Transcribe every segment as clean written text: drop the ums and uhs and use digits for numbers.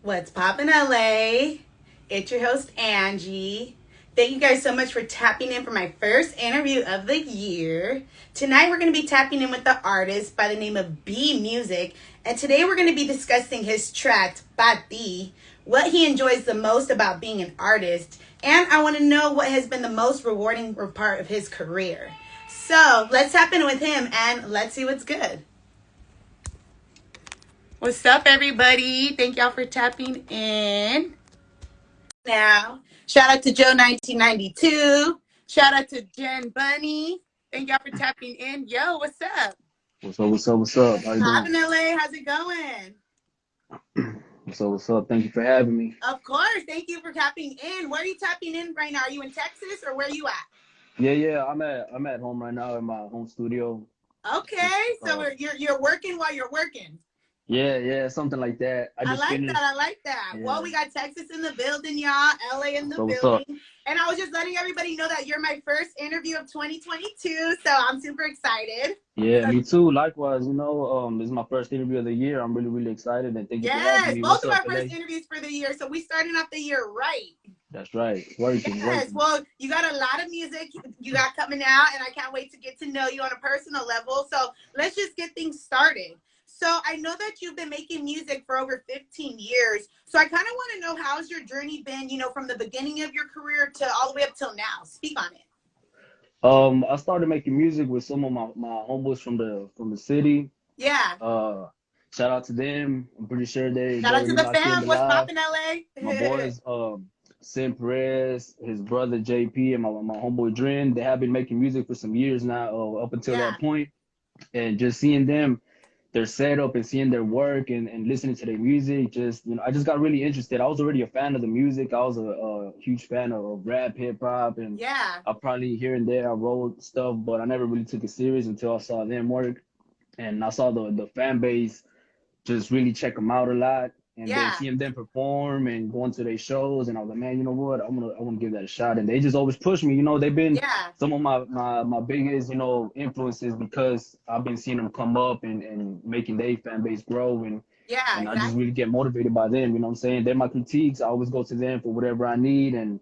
What's poppin' LA? It's your host Angie. Thank you guys so much for tapping in for my first interview of the year. Tonight we're going to be tapping in with the artist by the name of B Music, and today we're going to be discussing his track Pati, what he enjoys the most about being an artist, and I want to know what has been the most rewarding part of his career. So let's tap in with him and let's see what's good. What's up, everybody? Thank y'all for tapping in. Now, shout out to Joe 1992. Shout out to Jen Bunny. Thank y'all for tapping in. Yo, what's up? What's up? What's up? What's up? How you Poppin' doing? LA, how's it going? What's up? What's up? Thank you for having me. Of course. Thank you for tapping in. Where are you tapping in right now? Are you in Texas or where are you at? Yeah. I'm at home right now in my home studio. Just Okay, so you're working while you're working. yeah, something like that. I I just like that. finished. I like that. Well, Yeah. we got Texas in the building, y'all. LA in the What's up? building. And I was just letting everybody know that you're my first interview of 2022. So I'm super excited. Yeah, So, me too. Likewise, this is my first interview of the year. I'm really excited and thank you for having yes, me. both What's of up, our first LA? interviews for the year. So we starting off the year right. That's right. Working, Yes. working. Well, you got a lot of music you got coming out, and I can't wait to get to know you on a personal level. So let's just get things started. So I know that you've been making music for over 15 years. So I kind of want to know how's your journey been, from the beginning of your career to all the way up till now. Speak on it. I started making music with some of my homeboys from the city. Yeah. Uh, Shout out to them. I'm pretty sure they Shout out they're to the came fam. What's alive. poppin' My LA? boys, Sim Perez, his brother JP, and my homeboy Dren, they have been making music for some years now, up until Yeah. that point. And just seeing them, their setup and seeing their work and listening to their music, I just got really interested. I was already a fan of the music. I was a huge fan of rap, hip hop, and Yeah. I probably here and there I wrote stuff, but I never really took it serious until I saw them work. And I saw the fan base just really check them out a lot. And then Yeah. seeing them perform and going to their shows, and I was like, man, you know what? I want to give that a shot. And they just always push me. They've been Yeah. some of my biggest influences because I've been seeing them come up and making their fan base grow Yeah. and I just Exactly. really get motivated by them. You know what I'm saying? They're my critiques. I always go to them for whatever I need, and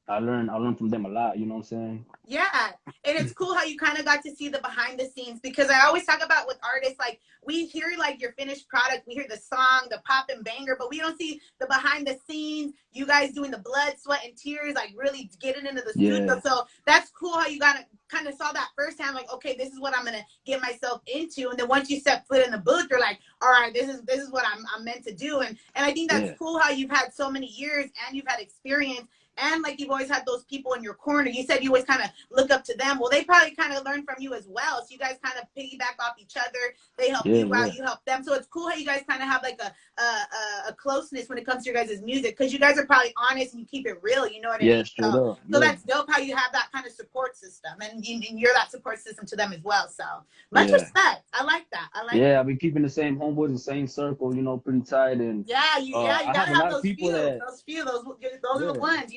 I learn from them a lot. You know what I'm saying? Yeah. And it's cool how you kind of got to see the behind the scenes because I always talk about with artists, like we hear like your finished product, we hear the song, the pop and banger, but we don't see the behind the scenes, you guys doing the blood, sweat, and tears, like really getting into the studio. Yeah, So that's cool how you got to kind of saw that firsthand, like, okay, this is what I'm gonna get myself into. And then once you step foot in the booth, you're like, all right, this is what I'm meant to do. And I think that's yeah, cool how you've had so many years and you've had experience and like you've always had those people in your corner. You said you always kind of look up to them. Well, they probably kind of learn from you as well. So you guys kind of piggyback off each other. They help yeah, you yeah, out, you help them. So it's cool how you guys kind of have like a closeness when it comes to your guys' music because you guys are probably honest and you keep it real. You know what I yeah. mean? Straight So up. so Yeah, that's dope how you have that kind of support system and you're that support system to them as well. So much yeah. respect. I like that. I like Yeah, that. I've been keeping the same homeboys, the same circle, pretty tight. And Yeah, you I have gotta a have lot of those people few, that, those few, those are the yeah, ones.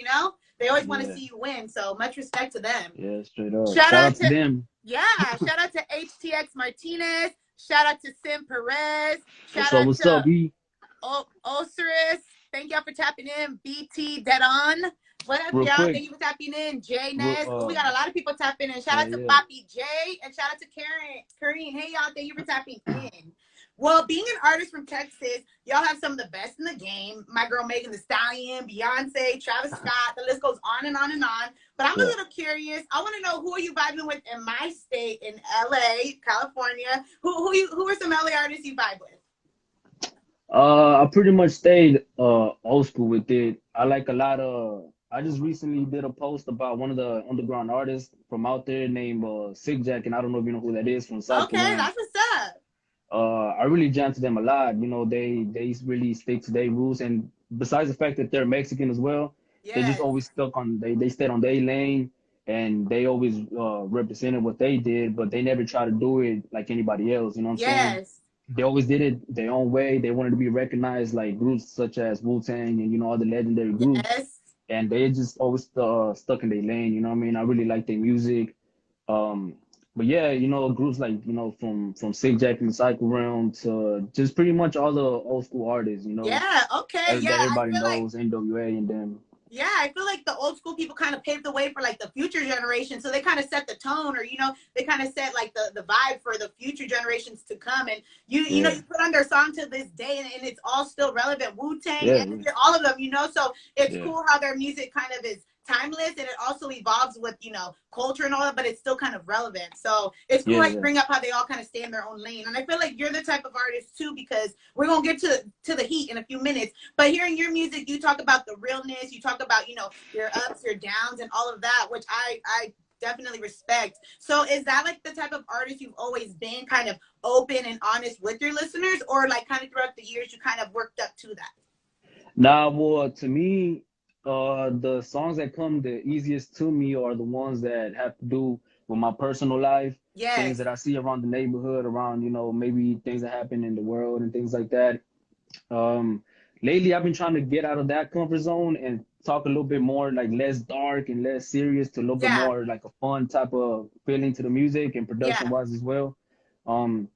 They always want to yeah, see you win. So much respect to them. yeah, straight up. Shout Shout out out to to them. shout out to HTX Martinez. Shout out to Sim Perez. Shout What's up? out What's up, to E? Osiris. Thank y'all for tapping in. BT Dead On. What up, Real y'all? quick, Thank you for tapping in. Jay real, Ness. Oh, we got a lot of people tapping in. Shout yeah, out to yeah, Poppy J and shout out to Karen. Hey, y'all. Thank you for tapping in. Well, being an artist from Texas, y'all have some of the best in the game. My girl Megan Thee Stallion, Beyonce, Travis Scott. The list goes on and on and on. But I'm a yeah. little curious. I want to know who are you vibing with in my state, in LA, California. Who are some LA artists you vibe with? I pretty much stayed old school with it. I like a lot of. I just recently did a post about one of the underground artists from out there named Sick Jack, and I don't know if you know who that is from Cycle Okay, Realm. that's what's up. I really jam to them a lot. They really stick to their rules, and besides the fact that they're Mexican as well, they just Yes. always stuck on they stayed on their lane, and they always represented what they did, but they never try to do it like anybody else. You know what I'm saying? Yes. They always did it their own way. They wanted to be recognized like groups such as Wu-Tang and all the legendary groups, Yes. and they just always stuck in their lane. You know what I mean? I really like their music. Um, but yeah, groups like, from Sick Jack and Cycle Realm to just pretty much all the old school artists. Yeah. Okay, yeah, that I everybody feel like knows, NWA and them. yeah, I feel like the old school people kind of paved the way for like the future generation. So they kind of set the tone, or they kind of set like the vibe for the future generations to come. And Yeah, you put on their song to this day, and it's all still relevant. Wu Tang, yeah, and all of them, So it's yeah, cool how their music kind of is timeless, and it also evolves with culture and all that, but it's still kind of relevant. So it's cool yeah, how you yeah. bring up how they all kind of stay in their own lane. And I feel like you're the type of artist too, because we're gonna get to the heat in a few minutes. But hearing your music, you talk about the realness, you talk about your ups, your downs, and all of that, which I definitely respect. So is that like the type of artist you've always been, kind of open and honest with your listeners, or like kind of throughout the years you kind of worked up to that? Nah, well, to me, the songs that come the easiest to me are the ones that have to do with my personal life, things Yes. that I see around the neighborhood, around, maybe things that happen in the world and things like that. Um, Lately, I've been trying to get out of that comfort zone and talk a little bit more, like less dark and less serious, to a little bit Yeah. more like a fun type of feeling to the music and production Yeah. wise as well. Um,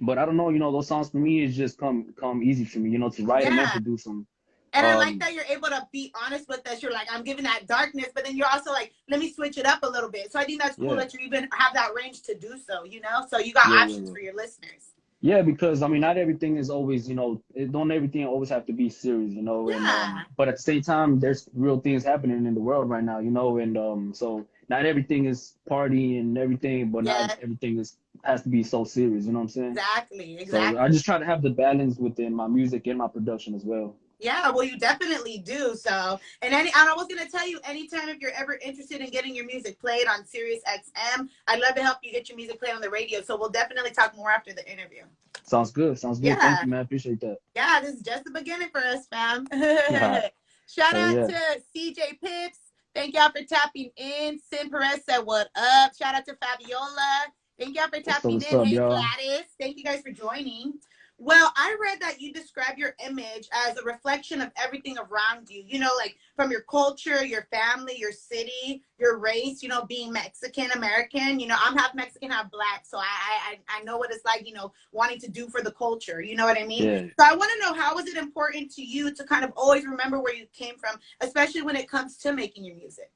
but I don't know, those songs for me is just come easy for me, to write them and Yeah. produce them. And I like Um, that you're able to be honest with us. You're like, I'm giving that darkness, but then you're also like, let me switch it up a little bit. So I think that's cool yeah, that you even have that range to do so. So you got yeah, yeah, options yeah. for your listeners. Yeah, because I mean, not everything is always, it don't everything always have to be serious, and Yeah. but at the same time, there's real things happening in the world right now, and so not everything is party and everything, but not Yeah. everything is has to be so serious, you know what I'm saying? Exactly. So I Exactly. just try to have the balance within my music and my production as well. Yeah, well, you definitely do. So, and I was gonna tell you, anytime if you're ever interested in getting your music played on Sirius XM, I'd love to help you get your music played on the radio. So we'll definitely talk more after the interview. Sounds good. Sounds good. Thank Yeah, you, man. Appreciate that. yeah, this is just the beginning for us, fam. Shout Hell out yeah. to CJ Pips. Thank y'all for tapping in. Sin Perez said, "What up?" Shout out to Fabiola. Thank y'all for What's up? tapping What's in. up, Hey, y'all? Gladys. Thank you guys for joining. Well, I read that you describe your image as a reflection of everything around you, like from your culture, your family, your city, your race, being Mexican American. I'm half Mexican, half black. So I know what it's like, wanting to do for the culture. You know what I mean? Yeah. So I want to know, how is it important to you to kind of always remember where you came from, especially when it comes to making your music?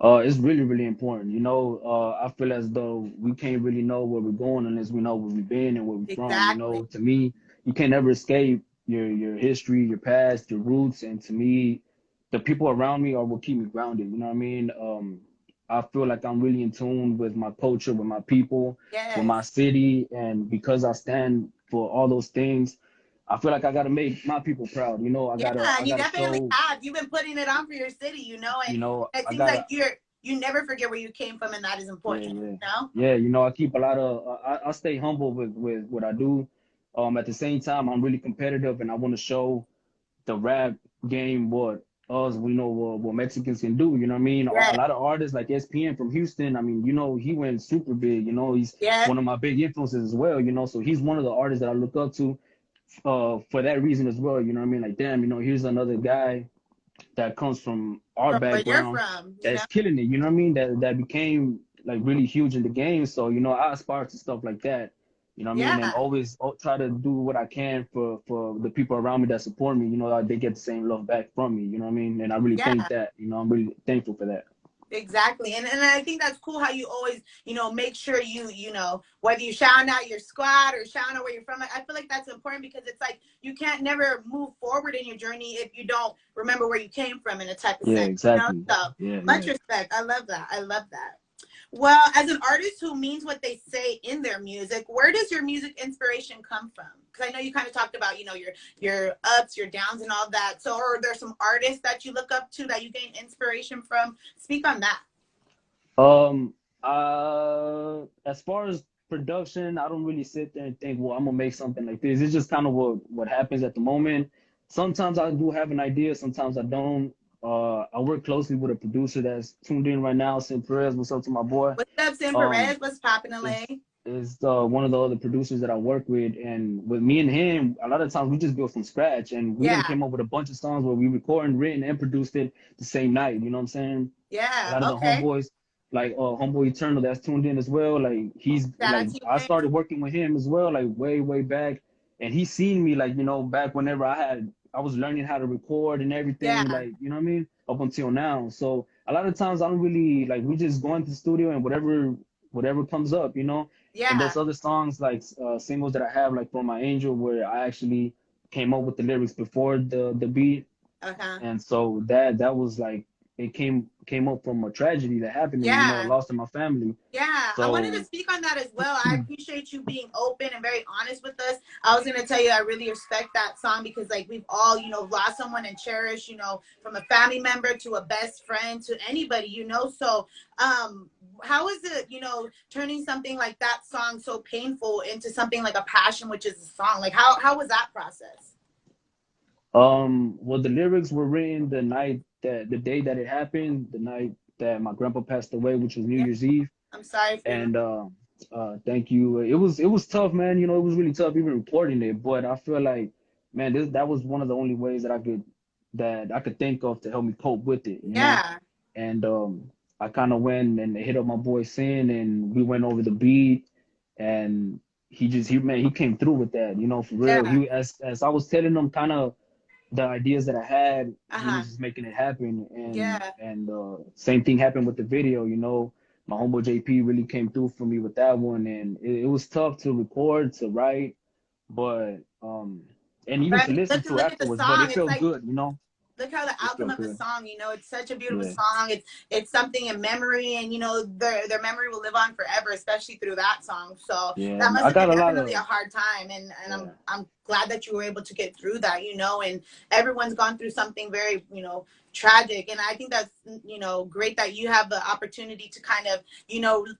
It's really, really important. I feel as though we can't really know where we're going unless we know where we've been and where we're from. Exactly. To me, you can never escape your history, your past, your roots, and to me, the people around me are what keep me grounded. You know what I mean? I feel like I'm really in tune with my culture, with my people, with my Yes. city, and because I stand for all those things, I feel like I gotta make my people proud. I Yeah, gotta I and you gotta definitely show. have. You've been putting it on for your city, and it I seems like gotta. you never forget where you came from, and that is Yeah, important. yeah, You know? yeah. I keep a lot of. I stay humble with what I do. At the same time, I'm really competitive, and I want to show the rap game what us we know what Mexicans can do. You know what I mean? A Yeah, lot of artists like SPN from Houston. I mean, he went super big. He's yeah. one of my big influences as well. So he's one of the artists that I look up to. For that reason as well. You know what I mean? Like, damn. Here's another guy that comes from our From where you're background from, that's killing it, you know what I mean? That became like really huge in the game. So, I aspire to stuff like that, you know what I mean? And Yeah, always try to do what I can for the people around me that support me, they get the same love back from me, you know what I mean? And I really think yeah. that, I'm really thankful for that. Exactly. And I think that's cool how you always, make sure whether you shout out your squad or shout out where you're from, I feel like that's important because it's like you can't never move forward in your journey if you don't remember where you came from in a type of Yeah, sense. exactly. So Yeah, much yeah. respect. I love that. I love that. Well, as an artist who means what they say in their music, where does your music inspiration come from? Because I know you kind of talked about, your ups, your downs, and all that. So, are there some artists that you look up to that you gain inspiration from? Speak on that. Um, as far as production, I don't really sit there and think, well, I'm gonna make something like this. It's just kind of what happens at the moment. Sometimes I do have an idea, sometimes I don't. I work closely with a producer that's tuned in right now, Sim Perez. What's up to my boy? What's up, Sam Um, Perez? What's poppin' is LA? is one of the other producers that I work with, and with me and him, a lot of times we just build from scratch, and we done Yeah, came up with a bunch of songs where we recorded, written, and produced it the same night. You know what I'm saying? A yeah. lot of the Okay. homeboys, like Homeboy Eternal, that's tuned in as well. Like he's Shout out like to you, I man. started working with him as well, like way back, and he seen me like, back whenever I was learning how to record and everything, Yeah. like, you know what I mean, up until now. So a lot of times I don't really like, we just go into the studio and whatever comes up, and Yeah. there's other songs like singles that I have like for my Angel where I actually came up with the lyrics before the beat, Uh-huh. and so that was like, it came up from a tragedy that happened to me, a Yeah. loss in my family. Yeah, I wanted to So speak on that as well. I appreciate you being open and very honest with us. I was gonna tell you I really respect that song because like we've all, lost someone and cherished, from a family member to a best friend to anybody, So how is it, turning something like that song so painful into something like a passion, which is a song? Like how was that process? well, the lyrics were written the day that it happened, the night that my grandpa passed away, which was New Yeah, Year's Eve. I'm sorry for you. And thank you. It was tough, man. It was really tough even recording it. But I feel like, man, that was one of the only ways that I could think of to help me cope with it. Yeah, And I kind of went and hit up my boy Sin, and we went over the beat, and he came through with that, for real. yeah, As I was telling him kind of the ideas that I had, he uh-huh. was just making it happen. And Yeah, same thing happened with the video. My homeboy JP really came through for me with that one, and it was tough to record, to write, but and even but I to mean, listen to look at the afterwards. But song. it It's felt like good. look how the It outcome felt of the good. song, it's such a beautiful Yeah, song. It's something in memory, and their memory will live on forever, especially through that song. So yeah. that must I have been got a lot definitely a of hard time, and I'm yeah, I'm glad that you were able to get through that, and everyone's gone through something very, tragic, and I think that's, great that you have the opportunity to kind of,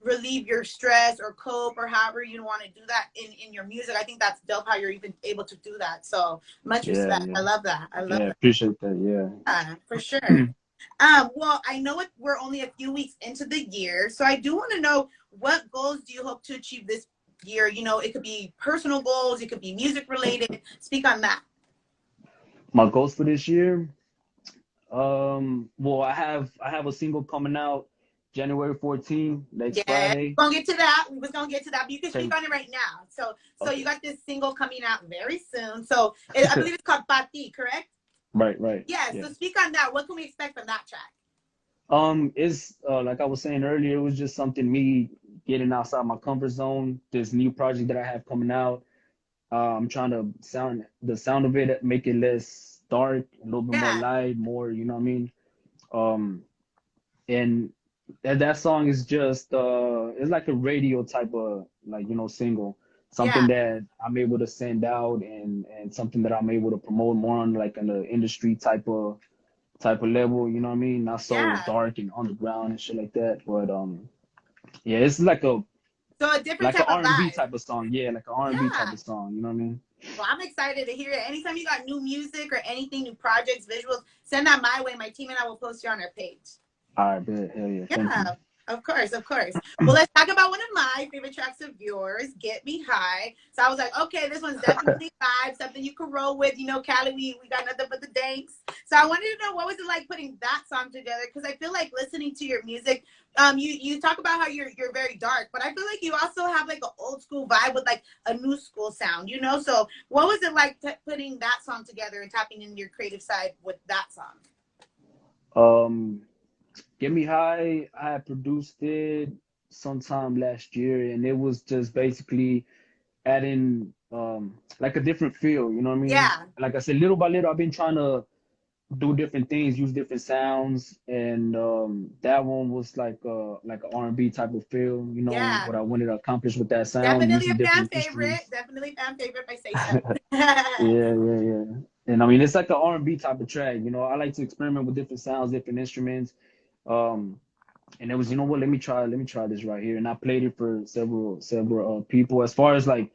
relieve your stress or cope or however you want to do that in your music. I think that's dope how you're even able to do that. So much yeah, respect. I yeah, love that. I love yeah. that. Appreciate that. Yeah, for Yeah. sure. Well, I know we're only a few weeks into the year, so I do want to know what goals do you hope to achieve this year? It could be personal goals, it could be music related. Speak on that. My goals for this year. Well, I have a single coming out January 14th, next Yeah, Friday. we're gonna get to that. We was gonna get to that, but you can Check. speak on it right now. So you Okay. got this single coming out very soon. So I believe it's called Pati, correct? Right. Yeah. Yeah. So speak on that. What can we expect from that track? It's like I was saying earlier, it was just something, me getting outside my comfort zone. This new project that I have coming out. I'm trying to the sound of it, make it less dark, a little bit more Yeah, light, more, you know what I mean? Um, and that song is just it's like a radio type of, like, single, yeah, something that I'm able to send out, and something that I'm able to promote more on, like, in the industry type of level, you know what I mean? Not so yeah. dark and underground and shit like that. But yeah, it's like a So a different like a type of R&B vibe. type of song. Yeah, like a R&B type Yeah. of song, you know what I mean? Well, I'm excited to hear it. Anytime you got new music or anything, new projects, visuals, send that my way. My team and I will post you on our page. All right, bet. Hell yeah. Thank you. Yeah, of course, of course. Well, let's talk about one of my favorite tracks of yours, "Get Me High." So I was like, okay, this one's definitely vibe, something you can roll with. Cali, we got nothing but the danks. So I wanted to know what was it like putting that song together? Because I feel like listening to your music, you talk about how you're very dark, but I feel like you also have like an old school vibe with like a new school sound. So what was it like putting that song together and tapping into your creative side with that song? Um, Get Me High, I had produced it sometime last year, and it was just basically adding like a different feel, you know what I mean? Yeah, Like I said, little by little, I've been trying to do different things, use different sounds, and that one was like an R&B type of feel, yeah. what I wanted to accomplish with that sound, Definitely a using fan different favorite. instruments. Definitely fan favorite if I say so. Yeah, yeah. And I mean, it's like an R&B type of track, I like to experiment with different sounds, different instruments. Um, and it was, you know what, let me try this right here. And I played it for several people, as far as like,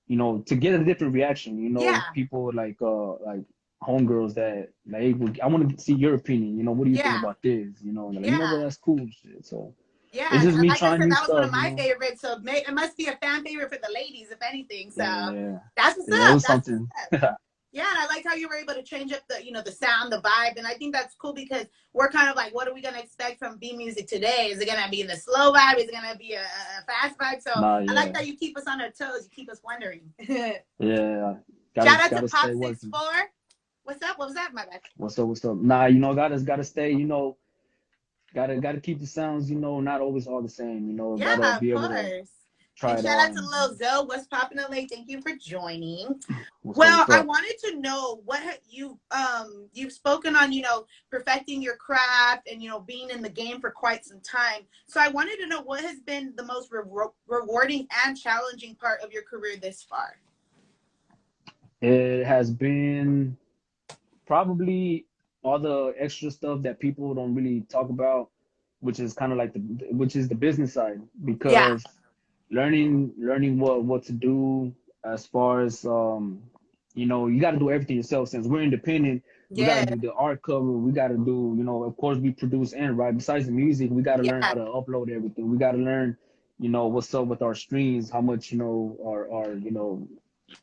to get a different reaction, Yeah, people like homegirls that like, "Hey, I want to see your opinion, what do you think yeah, about this?" And they're like, yeah, what, that's cool shit. So yeah. it's And just me like I trying said, new that was one of stuff. my favorites. So it must be a fan favorite for the ladies, if anything. So Yeah, that's what's yeah, it up. was That's what's something. up. Yeah, and I like how you were able to change up the, the sound, the vibe, and I think that's cool because we're kind of like, what are we gonna expect from B music today? Is it gonna be the slow vibe? Is it gonna be a fast vibe? So Nah, I like yeah, that you keep us on our toes. You keep us wondering. yeah. Shout out to Gotta Pop stay Six working. Four. What's up? What was that? My bad. What's up? What's up? Nah, gotta stay. Gotta keep the sounds. Not always all the same. Yeah, Gotta of be able to course. try And it shout all. out to And Lil Zoe. WhatsPoppinLA. Thank you for joining. what's up? Well, What's I up? wanted to know what you've spoken on, perfecting your craft and being in the game for quite some time. So I wanted to know what has been the most rewarding and challenging part of your career this far. It has been probably all the extra stuff that people don't really talk about, which is kind of like which is the business side, Yeah, because learning what to do as far as you got to do everything yourself. Since we're independent, we got to yeah, do the art cover, we got to do, of course we produce and write. Besides the music, we got to learn yeah, how to upload everything. We got to learn what's up with our streams, how much our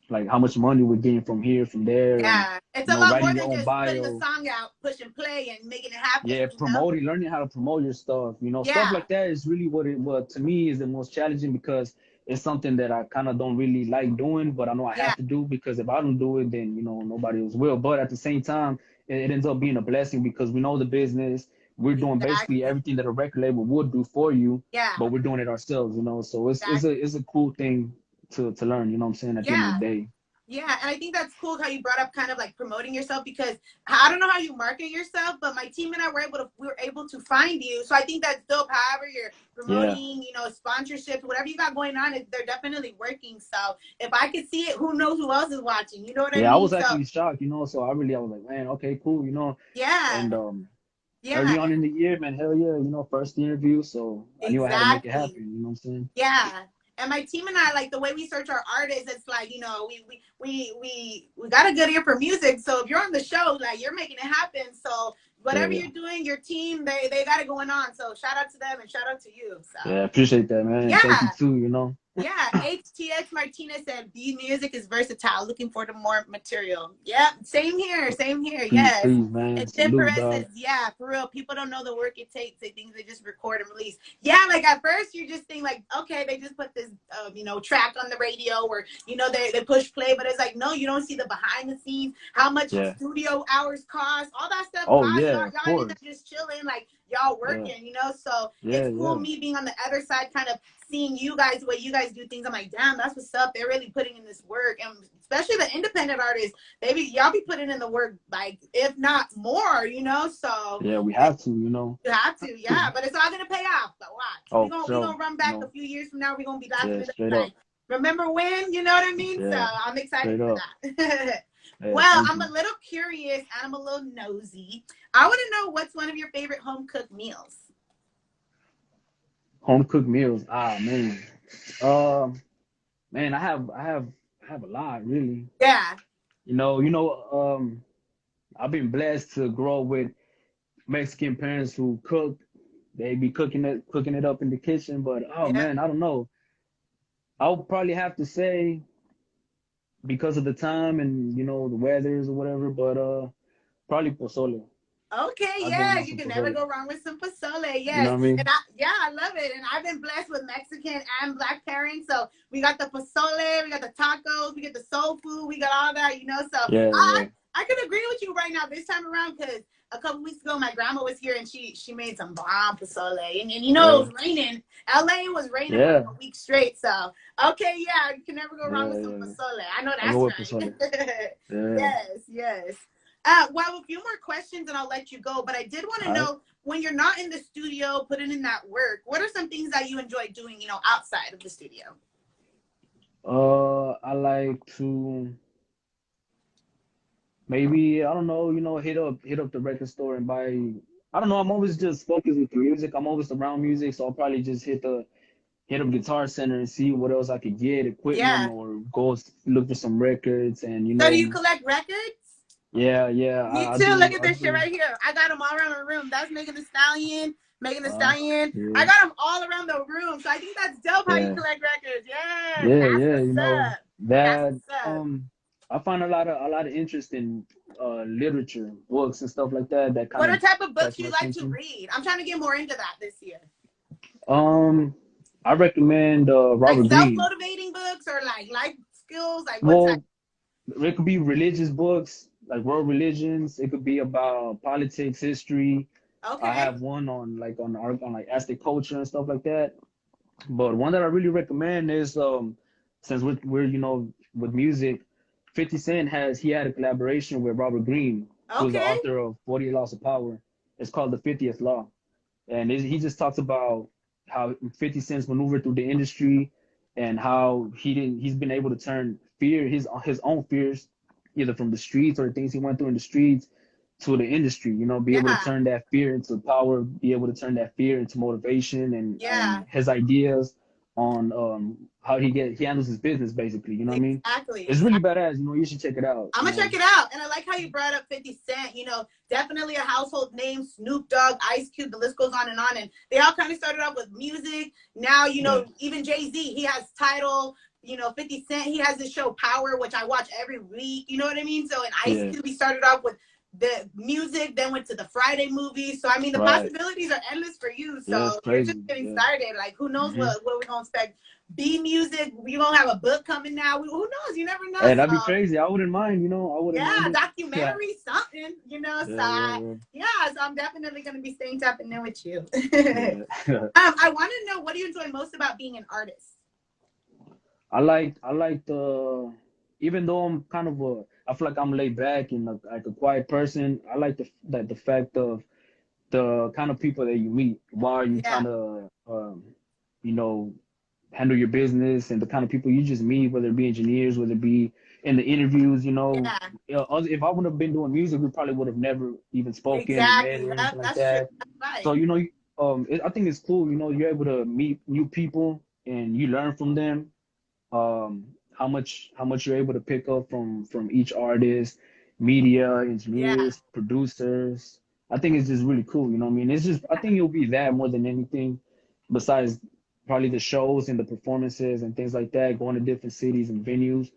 like how much money we're getting from here, from there, and yeah. It's a lot more writing your than own just putting a bio. song out, push and play, and making it happen. Yeah, promoting, learning how to promote your stuff, stuff Yeah, like that is really what to me is the most challenging, because it's something that I kind of don't really like doing, but I know I yeah, have to do, because if I don't do it, then nobody else will. But at the same time, it ends up being a blessing, because we know the business. We're doing basically exactly. everything that a record label would do for you, Yeah, but we're doing it ourselves, So exactly. it's a cool thing to learn, what I'm saying, at the end of Yeah. the day. Yeah, and I think that's cool how you brought up kind of like promoting yourself because I don't know how you market yourself, but my team and I were able to find you. So I think that's dope. However, you're Yeah. promoting, sponsorships, whatever you got going on, they're definitely working. So if I could see it, who knows who else is watching? You know what I Yeah, I mean? was So actually shocked, so I was like, man, okay, cool, yeah, and yeah, early on in the year, man, hell yeah, first interview, so I knew I had to make it exactly. happen, you know what I'm saying? Yeah. And my team and I, like the way we search our artists, it's like, we got a good ear for music. So if you're on the show, like you're making it happen. So Yeah, whatever yeah. you're doing, your team, they got it going on. So shout out to them and shout out to you. So Yeah, appreciate that, man. Thank you yeah. too. Yeah, HTX Martinez said B music is versatile. Looking forward to more material. Yep, same here. Same here. Yes. Please, man. And Jim Salute, Perez says, dog. yeah, for real. People don't know the work it takes. They think they just record and release. Yeah, like at first you just think like, okay, they just put this, track on the radio or they push play, but it's like no, you don't see the behind the scenes, how much Yeah. studio hours cost, all that stuff Oh costs. yeah, Y'all, of y'all ain't course. just chilling, like y'all Yeah, working. So yeah, it's cool yeah. me being on the other side, kind of seeing you guys the way you guys do things. I'm like, damn, that's what's up. They're really putting in this work, and especially the independent artists, y'all be putting in the work, like if not more. So Yeah, we have to. you have to, yeah. But it's all gonna pay off. But watch, we Oh, gonna we sure. gonna run back a few years from now. We're gonna be laughing Yeah, it up, straight up. like, remember when? You know what I mean? So Yeah, I'm excited straight for up. that. Yeah, Well, thank I'm you. a little curious and I'm a little nosy. I want to know what's one of your favorite home cooked meals. Home cooked meals. Ah, man. Um, man, I have a lot, really. Yeah, I've been blessed to grow up with Mexican parents who cook. They be cooking it up in the kitchen. But oh yeah. man, I don't know. I'll probably have to say, because of the time and the weathers or whatever. But probably pozole. Okay, I'll go in yeah, on you some can never pozole. go wrong with some pozole. You know Yes, what I and mean? I love it. And I've been blessed with Mexican and Black parents, so we got the pozole, we got the tacos, we get the soul food, we got all that. So Yeah, I yeah, I could agree with you right now this time around because a couple weeks ago my grandma was here and she made some bomb pozole, and it yeah, was raining. LA was raining for like yeah, a week straight, so okay, yeah, you can never go wrong yeah, with some yeah. pozole. I know I go that's with pozole. right. Yeah. Yes, yes. Well, a few more questions and I'll let you go. But I did want to All right. know when you're not in the studio putting in that work, what are some things that you enjoy doing, outside of the studio? I like to maybe, I don't know, hit up the record store and buy. I don't know. I'm always just focused with the music. I'm always around music, so I'll probably just hit up Guitar Center and see what else I could get, equipment, Yeah. or go look for some records. And So do you collect records? yeah, yeah, Me I too. Look do, at I this shit do. right here. I got them all around the room. That's Megan Thee Stallion. Megan Thee Stallion. I Yeah, got them all around the room. So I think that's dope how you yeah, collect records. Yes, yeah, that's yeah. what's up. That's That what's up. I find a lot of interest in literature, books and stuff like that that kind What are of type of books catch my you like to attention. read? I'm trying to get more into that this year. Um, I recommend Like Robert Greene. self-motivating books or like life skills? Like what type? Well, it could be religious books, like world religions. It could be about politics, history. I Okay. have one on on like Aztec culture and stuff like that. But one that I really recommend is since we're with music, 50 Cent he had a collaboration with Robert Greene, who's the Okay. author of 48 Laws of Power. It's called The 50th Law. And he just talks about how 50 Cent's maneuvered through the industry and how he's been able to turn his own fears, either from the streets or the things he went through in the streets, to the industry, be able to Yeah. turn that fear into power, be able to turn that fear into motivation, Yeah. and his ideas on how he handles his business, basically. You know what I mean? Exactly. It's really badass. You should check it out. I'm gonna check it out. And I like how you brought up 50 Cent, definitely a household name, Snoop Dogg, Ice Cube, the list goes on and on. And they all kind of started off with music. Now, Yeah, even Jay-Z, he has Title, 50 Cent, he has this show Power, which I watch every week. You know what I mean? So in Ice yeah, Cube, he started off with the music, then went to the Friday movie. So I mean the right. possibilities are endless for you. Yeah, it's So you're just crazy. getting Yeah. started. Like who knows Hmm. what we're gonna expect. B music, we gonna have a book coming now. Who knows? You never know. And that'd be So crazy. I wouldn't mind, I wouldn't mind yeah, it. Yeah, documentary, something, yeah, so yeah, yeah, so I'm definitely gonna be staying tapping in with you. yeah. Yeah. I want to know, what do you enjoy most about being an artist? I like the even though I feel like I'm laid back and like a quiet person. I like the fact of the kind of people that you meet while you Yeah, trying to you know handle your business and the kind of people you just meet, whether it be engineers, whether it be in the interviews. yeah, If I would have been doing music, we probably would have never even spoken or met exactly. or anything like That's true. that. That's right. So I think it's cool. You're able to meet new people and you learn from them. How much you're able to pick up from each artist, media, Yeah, engineers, producers. I think it's just really cool. You know what I mean? It's just I think it'll be that more than anything, besides probably the shows and the performances and things like that, going to different cities and venues.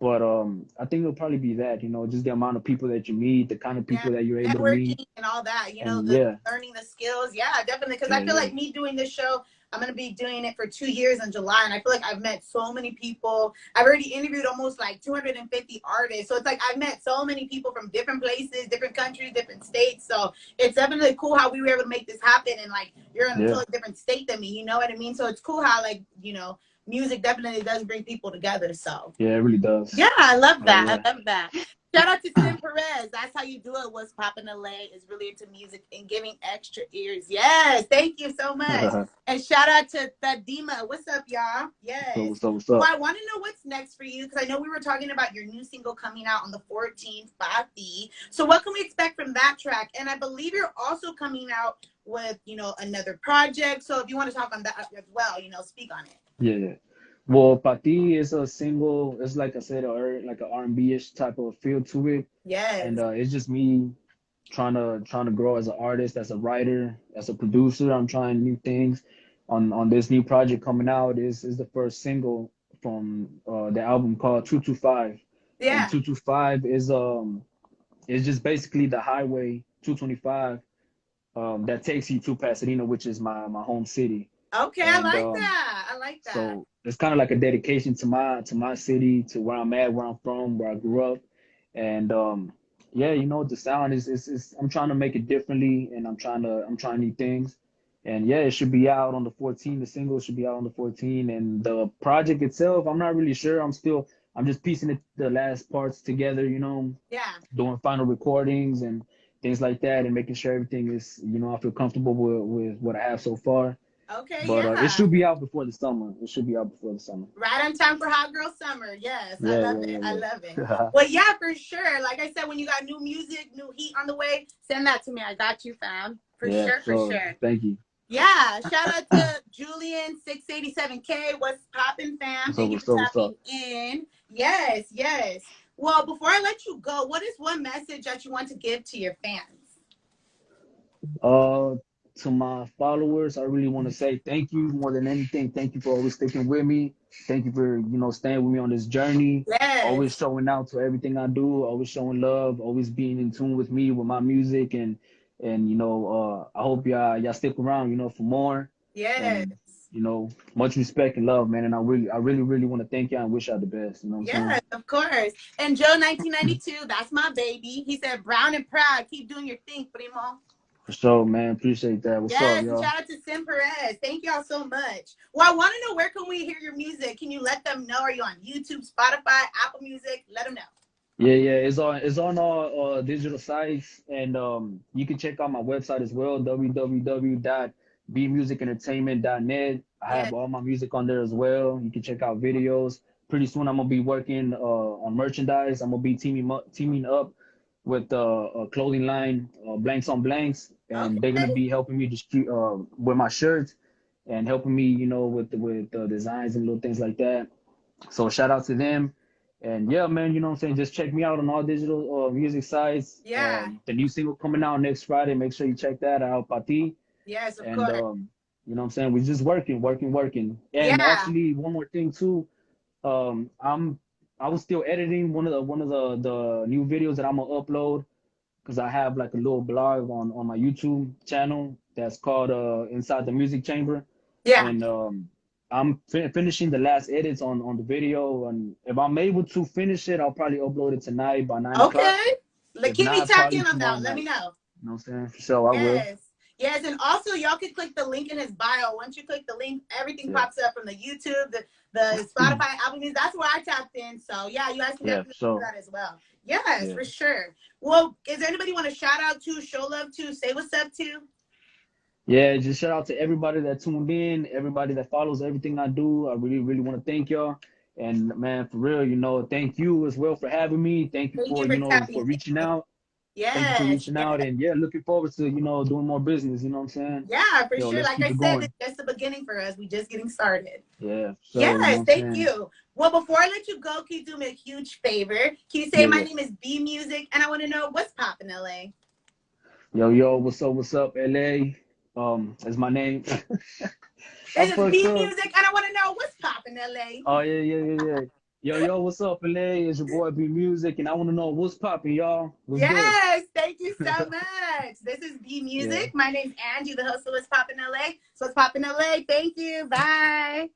But I think it'll probably be that, just the amount of people that you meet, the kind of yeah, people that you're able to meet, networking and all that, and the yeah, learning the skills. Yeah, definitely. Because I yeah, feel yeah, like me doing this show, I'm gonna be doing it for 2 years in July, and I feel like I've met so many people. I've already interviewed almost like 250 artists, so it's like I've met so many people from different places, different countries, different states. So it's definitely cool how we were able to make this happen, and like you're in a yeah, totally different state than me. You know what I mean? So it's cool how music definitely does bring people together. So yeah. It really does. yeah, I love Oh that. yeah. I love that. Shout out to Sim Perez. That's how you do it. What's poppin' LA is really into music and giving extra ears. Yes, thank you so much. And shout out to Thadima. What's up, y'all? So Yes. what's up? What's Well, up? I want to know what's next for you because I know we were talking about your new single coming out on the 14th, Bati. So what can we expect from that track? And I believe you're also coming out with, another project. So if you want to talk on that as well, speak on it. Yeah, yeah. Well, Pati is a single. It's like I said, like an R&B-ish type of feel to it, and Yes. it's just me trying to grow as an artist, as a writer, as a producer. I'm trying new things. On this new project coming out is the first single from the album called 225, and Yeah. 225 is just basically the highway 225 that takes you to Pasadena, which is my home city. Okay, I And like that. I like that. so it's kind of like a dedication to my city, to where I'm at, where I'm from, where I grew up. And yeah, the sound is I'm trying to make it differently, and I'm trying new things. And yeah, it should be out on the 14th. The single should be out on the 14th, and the project itself, I'm not really sure. I'm just piecing the last parts together, Yeah. doing final recordings and things like that, and making sure everything is, I feel comfortable with what I have so far. Okay, But it yeah. should be out before the summer. It should be out before the summer. Right on time for Hot Girl Summer. Yes, I Yeah, love yeah, it. I yeah, love it. yeah. Well, yeah, for sure. Like I said, when you got new music, new heat on the way, send that to me. I got you, fam. For Yeah, sure, for sure. sure. Thank you. Yeah, shout out to Julian 687K. What's poppin', fam? What's up? Thank you for What's up? What's tapping up? in. Yes, yes. Well, before I let you go, what is one message that you want to give to your fans? Uh, to my followers, I really want to say thank you more than anything. Thank you for always sticking with me. Thank you for, staying with me on this journey. Always Yes. showing out to everything I do, always showing love, always being in tune with me, with my music, and I hope y'all stick around, for more. Yes. And, much respect and love, man. And I really, really want to thank y'all and wish y'all the best. You know what I'm saying? Yes, of course. And Joe 1992, that's my baby. He said, "Brown and proud, keep doing your thing, primo." For sure, man. Appreciate that. What's up, Yes, and y'all? shout out to Sim Perez. Thank y'all so much. Well, I want to know, where can we hear your music? Can you let them know? Are you on YouTube, Spotify, Apple Music? Let them know. Yeah. It's on all digital sites, and you can check out my website as well, www.bmusicentertainment.net. I Yes. have all my music on there as well. You can check out videos. Pretty soon, I'm gonna be working on merchandise. I'm gonna be teaming up with a clothing line, Blanks on Blanks, and they're gonna Okay. be helping me distribute with my shirts and helping me, with designs and little things like that. So shout out to them. And yeah, man, you know what I'm saying? Just check me out on all digital music sites. Yeah. The new single coming out next Friday. Make sure you check that out, Pati. Yes, of And course. you know what I'm saying? We're just working. And Yeah. actually, one more thing too. Um, I'm I was still editing one of the new videos that I'm gonna upload because I have like a little blog on my YouTube channel that's called Inside the Music Chamber, Yeah. and I'm finishing the last edits on the video, and if I'm able to finish it, I'll probably upload it tonight by 9 o'clock. Okay. Like, If keep me not, tapped probably in on tomorrow that. Let me night. know. You know what I'm saying? For sure, I will. Yes. Yes, and also y'all can click the link in his bio. Once you click the link, everything Yeah, pops up from the YouTube, the Spotify, Apple Music. That's where I tapped in. So yeah, you guys can yeah, for definitely do sure. that as well. Yes, Yeah. for sure. Well, is there anybody you want to shout out to, show love to, say what's up to? Yeah, just shout out to everybody that tuned in, everybody that follows everything I do. I really, really want to thank y'all. And man, for real, thank you as well for having me. Thank you Thank for, you for tapping for in. reaching out. Thank you for Yes, reaching yes. out. And yeah, looking forward to, doing more business. You know what I'm saying? Yeah, for Yo, sure. let's Like keep I it said, it's going. just the beginning for us. We just getting started. Yeah, so, you know what Yes, I'm thank saying? you. Well, before I let you go, can you do me a huge favor? Can you say Yeah, my yeah. name is B Music and I want to know what's poppin' LA? Yo, what's up, LA? That's my name. I This is fucked B up. Music and I want to know what's poppin' LA. Oh, yeah. Yo, what's up, LA? It's your boy B Music, and I want to know what's popping, y'all. What's good? Yes, thank you so much. This is B Yeah. Music. My name's Angie, the host of What's Poppin' LA. So What's Poppin' LA. Thank you. Bye.